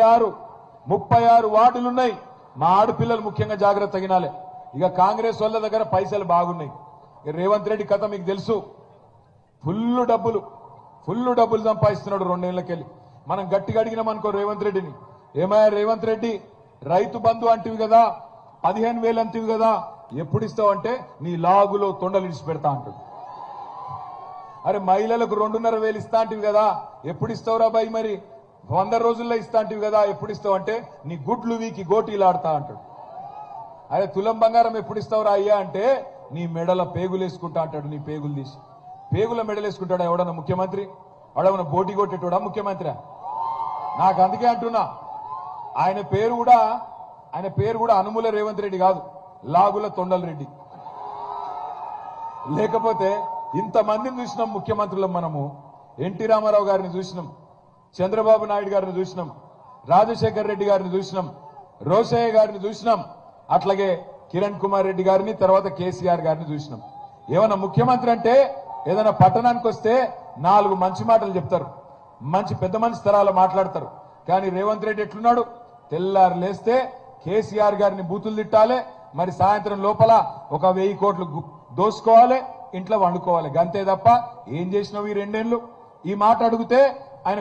36 వార్డులున్నాయి. మా ఆడపిల్లలు ముఖ్యంగా జాగ్రత్త తగినాలి. ఇక కాంగ్రెస్ వాళ్ళ దగ్గర పైసలు బాగున్నాయి. రేవంత్ రెడ్డి కథ మీకు తెలుసు. ఫుల్ డబ్బులు సంపాదిస్తున్నాడు 2 ఏళ్లకెళ్ళి. మనం గట్టిగా అడిగినాం అనుకో రేవంత్ రెడ్డిని, ఏమయ్యా రేవంత్ రెడ్డి రైతు బంధు అంటివి కదా, 15,000 అంటివి కదా, ఎప్పుడు ఇస్తావు అంటే నీ లాగులో తొండలు ఇడిచి పెడతా అంటాడు. అరే మహిళలకు 2,500 ఇస్తా అంటివి కదా, ఎప్పుడు ఇస్తావురా బాయ్, మరి 100 రోజుల్లో ఇస్తా అంటివి కదా, ఎప్పుడు ఇస్తావు అంటే నీ గుడ్లు వీకి గోటీలు ఆడతా అంటాడు. అరే తులం బంగారం ఎప్పుడు ఇస్తావురా అయ్యా అంటే నీ మెడల పేగులు వేసుకుంటా అంటాడు. నీ పేగులు తీసి పేగుల మెడలు వేసుకుంటాడా ఎవడన్నా ముఖ్యమంత్రి? ఎవడన్నా బోటి కొట్టేటోడా ముఖ్యమంత్రి? నాకు అందుకే అంటున్నా, ఆయన పేరు కూడా అనుముల రేవంత్ రెడ్డి కాదు, లాగుల తొండల రెడ్డి. లేకపోతే ఇంతమందిని చూసినాం ముఖ్యమంత్రులం మనము. ఎన్టీ రామారావు గారిని చూసినాం, చంద్రబాబు నాయుడు గారిని చూసినాం, రాజశేఖర్ రెడ్డి గారిని చూసినాం, రోషయ్య గారిని చూసినాం, అట్లాగే కిరణ్ కుమార్ రెడ్డి గారిని, తర్వాత కేసీఆర్ గారిని చూసినాం. ఏమన్నా ముఖ్యమంత్రి అంటే ఏదైనా పట్టణానికి వస్తే 4 మంచి మాటలు చెప్తారు, మంచి పెద్ద మనిషి తరాలు మాట్లాడతారు. కానీ రేవంత్ రెడ్డి ఎట్లున్నాడు? తెల్లారు లేస్తే కేసీఆర్ గారిని బూతులు తిట్టాలి, మరి సాయంత్రం లోపల ఒక 1000 కోట్లు దోసుకోవాలి, ఇంట్లో వండుకోవాలి. గంతే తప్ప ఏం చేసినావు ఈ 2 ఏళ్లు? ఈ మాట అడిగితే ఆయన